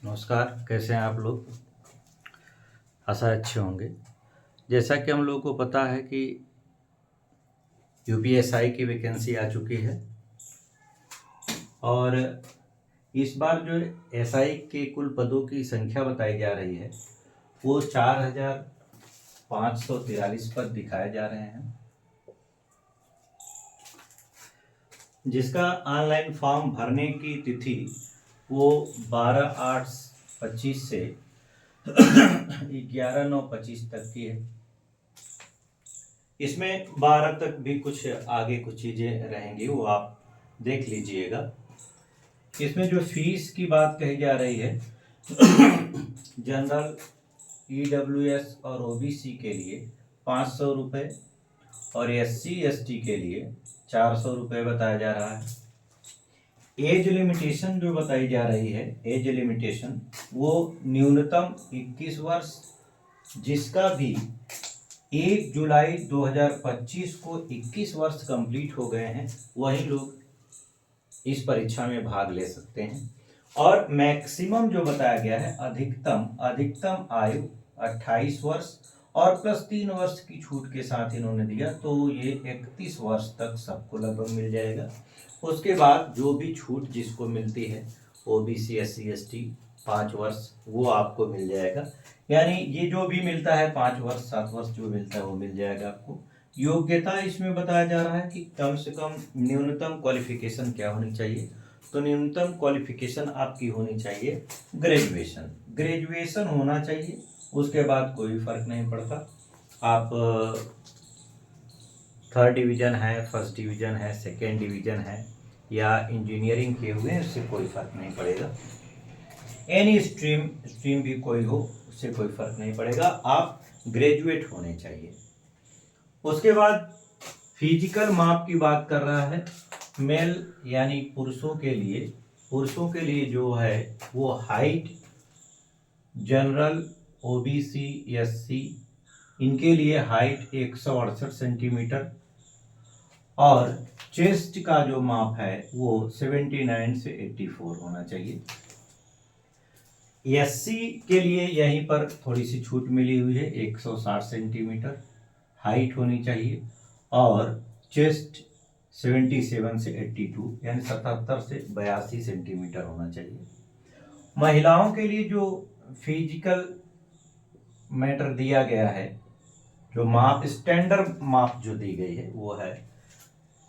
नमस्कार, कैसे हैं आप लोग? आशा अच्छे होंगे। जैसा कि हम लोगों को पता है कि यूपीएसआई की वैकेंसी आ चुकी है और इस बार जो एसआई के कुल पदों की संख्या बताई जा रही है वो 4,543 पद दिखाए जा रहे हैं, जिसका ऑनलाइन फॉर्म भरने की तिथि वो 12/8/25 से 11/9/25 तक की है। इसमें 12 तक भी कुछ आगे कुछ चीज़ें रहेंगी, वो आप देख लीजिएगा। इसमें जो फीस की बात कही जा रही है जनरल, ईडब्ल्यूएस और ओबीसी के लिए 500 रुपये और SC ST के लिए 400 रुपये बताया जा रहा है। एज लिमिटेशन जो बताई जा रही है, एज लिमिटेशन वो न्यूनतम 21 वर्ष, जिसका भी 1 जुलाई 2025 को 21 वर्ष कंप्लीट हो गए हैं वही लोग इस परीक्षा में भाग ले सकते हैं। और मैक्सिमम जो बताया गया है, अधिकतम आयु 28 वर्ष और प्लस 3 वर्ष की छूट के साथ इन्होंने दिया, तो ये 31 वर्ष तक सबको लगभग मिल जाएगा। उसके बाद जो भी छूट जिसको मिलती है ओबीसी SC ST 5 वर्ष वो आपको मिल जाएगा। यानी ये जो भी मिलता है 5 वर्ष 7 वर्ष जो मिलता है वो मिल जाएगा आपको। योग्यता इसमें बताया जा रहा है कि कम से कम न्यूनतम क्वालिफिकेशन क्या होनी चाहिए, तो न्यूनतम क्वालिफिकेशन आपकी होनी चाहिए ग्रेजुएशन होना चाहिए। उसके बाद कोई फर्क नहीं पड़ता, आप 3rd डिवीज़न है, 1st डिवीज़न है, 2nd डिवीज़न है या इंजीनियरिंग किए हुए हैं, उससे कोई फर्क नहीं पड़ेगा। एनी स्ट्रीम भी कोई हो, उससे कोई फर्क नहीं पड़ेगा, आप ग्रेजुएट होने चाहिए। उसके बाद फिजिकल माप की बात कर रहा है। मेल यानी पुरुषों के लिए जो है वो हाइट, जनरल, ओबीसी, SC इनके लिए हाइट 168 सेंटीमीटर और चेस्ट का जो माप है वो 79 से 84 होना चाहिए। SC के लिए यहीं पर थोड़ी सी छूट मिली हुई है, 160 सेंटीमीटर हाइट होनी चाहिए और चेस्ट 77 से 82 यानी 77 से 82 सेंटीमीटर होना चाहिए। महिलाओं के लिए जो फिजिकल मैटर दिया गया है, जो माप स्टैंडर्ड माप जो दी गई है वो है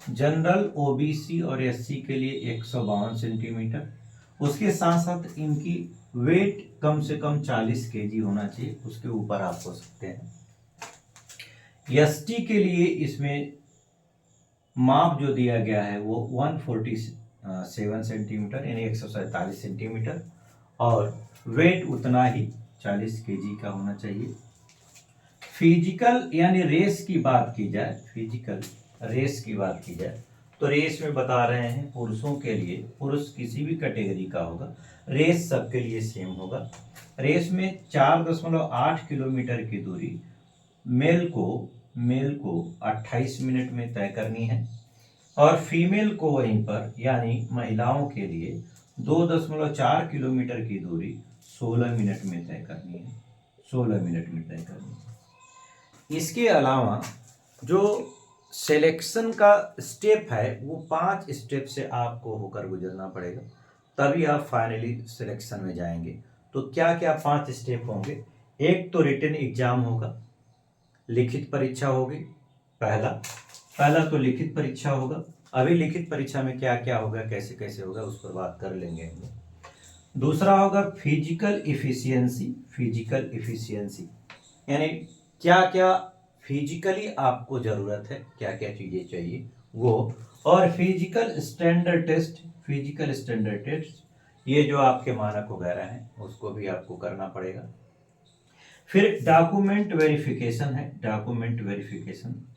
जनरल, ओबीसी और SC के लिए 152 सेंटीमीटर। उसके साथ साथ इनकी वेट कम से कम 40 kg होना चाहिए, उसके ऊपर आप हो सकते हैं। ST के लिए इसमें माप जो दिया गया है वो 147 सेंटीमीटर यानी 147 सेंटीमीटर और वेट उतना ही 40 kg का होना चाहिए। फिजिकल यानी रेस की बात की जाए, तो रेस में बता रहे हैं पुरुषों के लिए, पुरुष किसी भी कैटेगरी का होगा, रेस सबके लिए सेम होगा। रेस में 4.8 किलोमीटर की दूरी मेल को 28 मिनट में तय करनी है और फीमेल को वहीं पर यानी महिलाओं के लिए 2.4 किलोमीटर की दूरी 16 मिनट में तय करनी है। इसके अलावा जो सिलेक्शन का स्टेप है वो 5 स्टेप से आपको होकर गुजरना पड़ेगा, तभी आप फाइनली सिलेक्शन में जाएंगे। तो क्या क्या 5 स्टेप होंगे? एक तो रिटन एग्जाम होगा, लिखित परीक्षा होगी। पहला तो लिखित परीक्षा होगा। अभी लिखित परीक्षा में क्या क्या होगा, कैसे कैसे होगा, उस पर बात कर लेंगे हम लोग। दूसरा होगा फिजिकल इफिशियंसी, यानी क्या क्या फिजिकली आपको ज़रूरत है, क्या क्या चीज़ें चाहिए वो। और फिजिकल स्टैंडर्ड टेस्ट ये जो आपके मानक वगैरह हैं उसको भी आपको करना पड़ेगा। फिर डॉक्यूमेंट वेरिफिकेशन,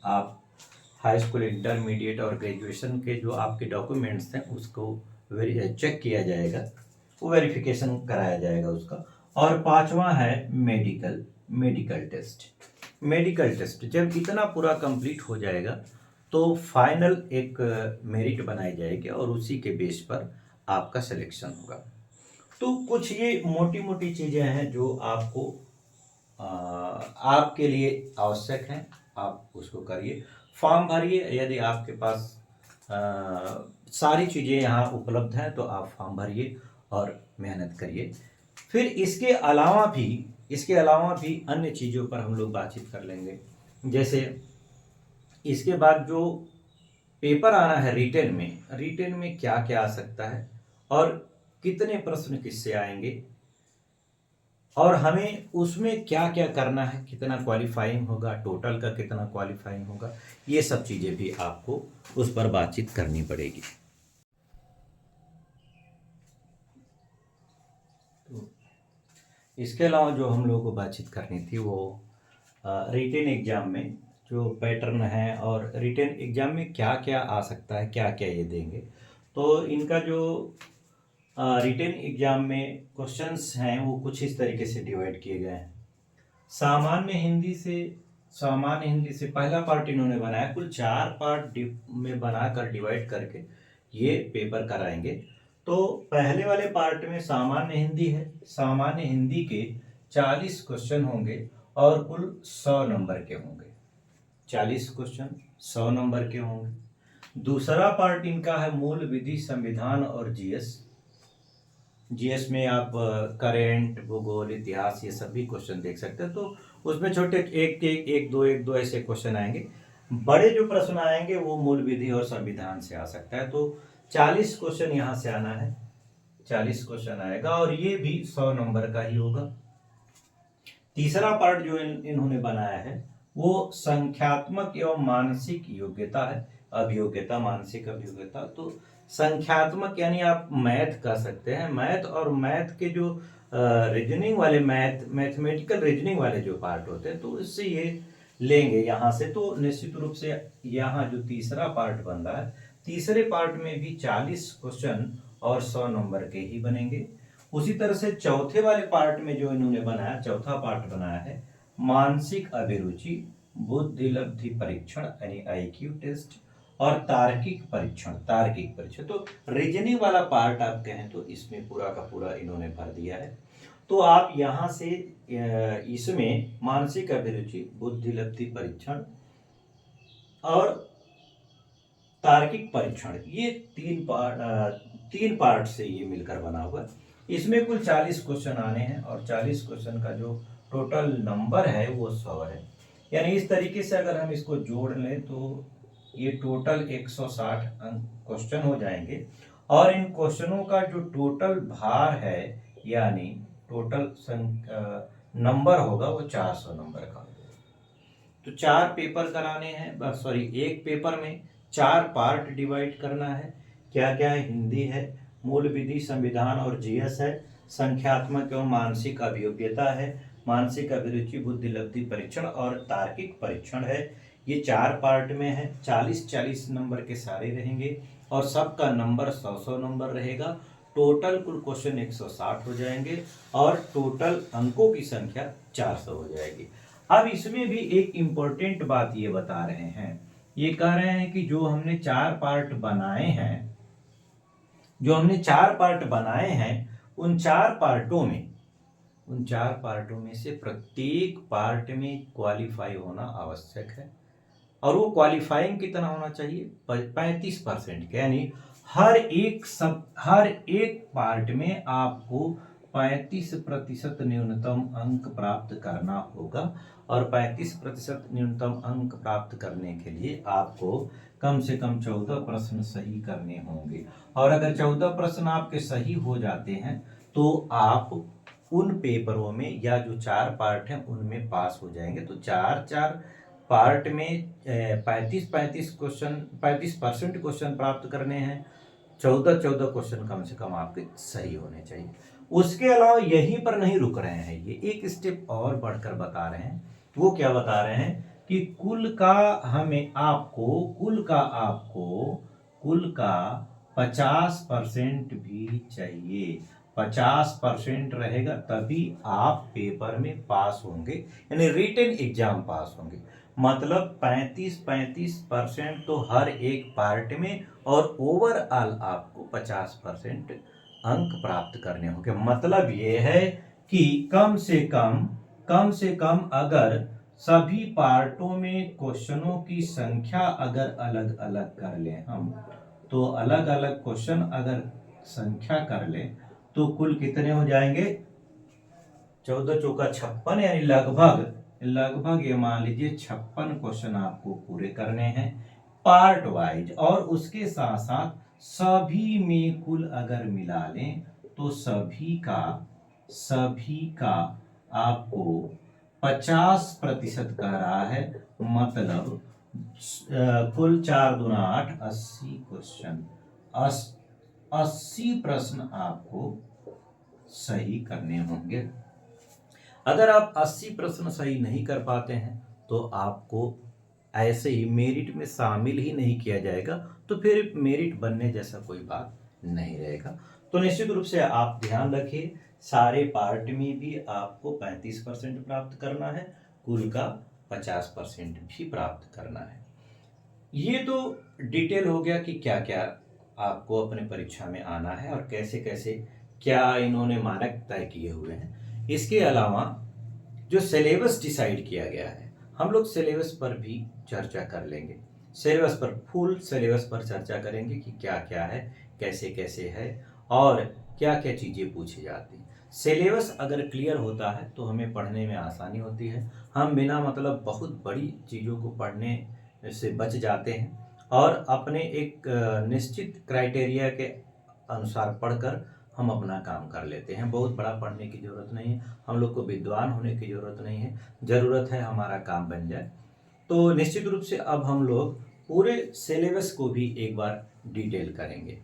आप हाई स्कूल, इंटरमीडिएट और ग्रेजुएशन के जो आपके डॉक्यूमेंट्स हैं उसको चेक किया जाएगा, वो वेरिफिकेशन कराया जाएगा उसका। और 5वां है मेडिकल टेस्ट। जब इतना पूरा कंप्लीट हो जाएगा तो फाइनल एक मेरिट बनाई जाएगी और उसी के बेस पर आपका सिलेक्शन होगा। तो कुछ ये मोटी मोटी चीज़ें हैं जो आपको आपके लिए आवश्यक हैं, आप उसको करिए। फॉर्म भरिए, यदि आपके पास सारी चीज़ें यहाँ उपलब्ध हैं तो आप फॉर्म भरिए और मेहनत करिए। फिर इसके अलावा भी अन्य चीज़ों पर हम लोग बातचीत कर लेंगे। जैसे इसके बाद जो पेपर आना है रिटेन में क्या क्या आ सकता है और कितने प्रश्न किससे आएंगे और हमें उसमें क्या क्या करना है, कितना क्वालिफाइंग होगा, टोटल का कितना क्वालिफाइंग होगा, ये सब चीज़ें भी आपको उस पर बातचीत करनी पड़ेगी। तो इसके अलावा जो हम लोगों को बातचीत करनी थी वो रिटेन एग्ज़ाम में जो पैटर्न है और रिटेन एग्ज़ाम में क्या क्या आ सकता है, क्या क्या ये देंगे। तो इनका जो रिटेन एग्ज़ाम में क्वेश्चंस हैं वो कुछ इस तरीके से डिवाइड किए गए हैं। सामान्य हिंदी से पहला पार्ट इन्होंने बनाया, कुल 4 पार्ट में बनाकर डिवाइड करके ये पेपर कराएंगे। तो पहले वाले पार्ट में सामान्य हिंदी है, सामान्य हिंदी के 40 क्वेश्चन होंगे और कुल 100 नंबर के होंगे। 40 क्वेश्चन 100 नंबर के होंगे। दूसरा पार्ट इनका है मूल विधि, संविधान और जीएस में आप करेंट, भूगोल, इतिहास ये सभी क्वेश्चन देख सकते हैं। तो उसमें छोटे एक दो ऐसे क्वेश्चन आएंगे। बड़े जो प्रश्न आएंगे वो मूल विधि और संविधान से आ सकता है। तो 40 क्वेश्चन यहाँ से आना है, 40 क्वेश्चन आएगा और ये भी 100 नंबर का ही होगा। तीसरा पार्ट जो इन्होंने बनाया है वो संख्यात्मक एवं मानसिक योग्यता है, अभियोग्यता, मानसिक अभियोग्यता। तो संख्यात्मक यानी आप मैथ कह सकते हैं, मैथ और मैथ के जो रीजनिंग वाले मैथमेटिकल रीजनिंग वाले जो पार्ट होते हैं तो इससे ये लेंगे यहाँ से। तो निश्चित रूप से यहाँ जो तीसरा पार्ट बन रहा है, तीसरे पार्ट में भी 40 क्वेश्चन और 100 नंबर के ही बनेंगे। उसी तरह से चौथे वाले पार्ट में जो इन्होंने बनाया, चौथा पार्ट बनाया है मानसिक अभिरुचि, बुद्धि लब्धि परीक्षण यानी आईक्यू टेस्ट और तार्किक परीक्षण। तो रीजनिंग वाला पार्ट आप कहें तो इसमें पूरा का पूरा इन्होंने भर दिया है। तो आप यहाँ से इसमें मानसिक अभिरुचि, बुद्धि लब्धि परीक्षण और तार्किक परीक्षण, ये तीन पार्ट से ये मिलकर बना हुआ है। इसमें कुल 40 क्वेश्चन आने हैं और 40 क्वेश्चन का जो टोटल नंबर है वो 100 है। यानी इस तरीके से अगर हम इसको जोड़ लें तो ये टोटल 160 क्वेश्चन हो जाएंगे और इन क्वेश्चनों का जो टोटल भार है यानी टोटल नंबर होगा वो 400 नंबर का। तो 4 पेपर कराने हैं, सॉरी एक पेपर में 4 पार्ट डिवाइड करना है। क्या क्या है? हिंदी है, मूल विधि, संविधान और जीएस है, संख्यात्मक एवं मानसिक अभियोग्यता है, मानसिक अभिरुचि, बुद्धि लब्धि परीक्षण और तार्किक परीक्षण है। ये 4 पार्ट में है, 40-40 नंबर के सारे रहेंगे और सबका नंबर 100-100 नंबर रहेगा। टोटल कुल क्वेश्चन 160 हो जाएंगे और टोटल अंकों की संख्या 400 हो जाएगी। अब इसमें भी एक इम्पोर्टेंट बात ये बता रहे हैं, ये कह रहे हैं कि जो हमने 4 पार्ट बनाए हैं उन 4 पार्टों में से प्रत्येक पार्ट में क्वालिफाई होना आवश्यक है। और वो क्वालिफाइंग कितना होना चाहिए? 35% का, यानी हर एक पार्ट में आपको 35% न्यूनतम अंक प्राप्त करना होगा और 35% न्यूनतम अंक प्राप्त करने के लिए आपको कम से कम 14 प्रश्न सही करने होंगे। और अगर 14 प्रश्न आपके सही हो जाते हैं तो आप उन पेपरों में या जो 4 पार्ट हैं उनमें पास हो जाएंगे। तो 4 पार्ट में 35% क्वेश्चन प्राप्त करने हैं, 14 क्वेश्चन कम से कम आपके सही होने चाहिए। उसके अलावा यहीं पर नहीं रुक रहे हैं, ये एक स्टेप और बढ़कर बता रहे हैं। वो क्या बता रहे हैं कि कुल का 50% भी चाहिए। 50% रहेगा तभी आप पेपर में पास होंगे, यानी रिटन एग्जाम पास होंगे। मतलब 35% तो हर एक पार्ट में और ओवरऑल आपको 50% अंक प्राप्त करने होंगे। मतलब ये है कि कम से कम अगर सभी पार्टों में क्वेश्चनों की संख्या अगर अलग अलग कर लें हम, तो अलग अलग क्वेश्चन अगर संख्या कर लें तो कुल कितने हो जाएंगे? 14 चौका 56, यानी लगभग ये मान लीजिए 56 क्वेश्चन आपको पूरे करने हैं पार्ट वाइज। और उसके साथ साथ सभी में कुल अगर मिला लें तो सभी का आपको 50% कह रहा है। मतलब कुल 4 दूना 8, 80 क्वेश्चन, 80 प्रश्न आपको सही करने होंगे। अगर आप 80 प्रश्न सही नहीं कर पाते हैं तो आपको ऐसे ही मेरिट में शामिल ही नहीं किया जाएगा, तो फिर मेरिट बनने जैसा कोई बात नहीं रहेगा। तो निश्चित रूप से आप ध्यान रखिए, सारे पार्ट में भी आपको 35% प्राप्त करना है, कुल का 50% भी प्राप्त करना है। ये तो डिटेल हो गया कि क्या क्या आपको अपने परीक्षा में आना है और कैसे कैसे क्या इन्होंने मानक तय किए हुए हैं। इसके अलावा जो सिलेबस डिसाइड किया गया है, हम लोग सिलेबस पर भी चर्चा कर लेंगे। सिलेबस पर, फुल सिलेबस पर चर्चा करेंगे कि क्या क्या है, कैसे कैसे है और क्या क्या चीज़ें पूछी जाती हैं। सिलेबस अगर क्लियर होता है तो हमें पढ़ने में आसानी होती है। हम बिना मतलब बहुत बड़ी चीज़ों को पढ़ने से बच जाते हैं और अपने एक निश्चित क्राइटेरिया के अनुसार पढ़कर हम अपना काम कर लेते हैं। बहुत बड़ा पढ़ने की ज़रूरत नहीं है, हम लोग को विद्वान होने की ज़रूरत नहीं है, ज़रूरत है हमारा काम बन जाए। तो निश्चित रूप से अब हम लोग पूरे सिलेबस को भी एक बार डिटेल करेंगे।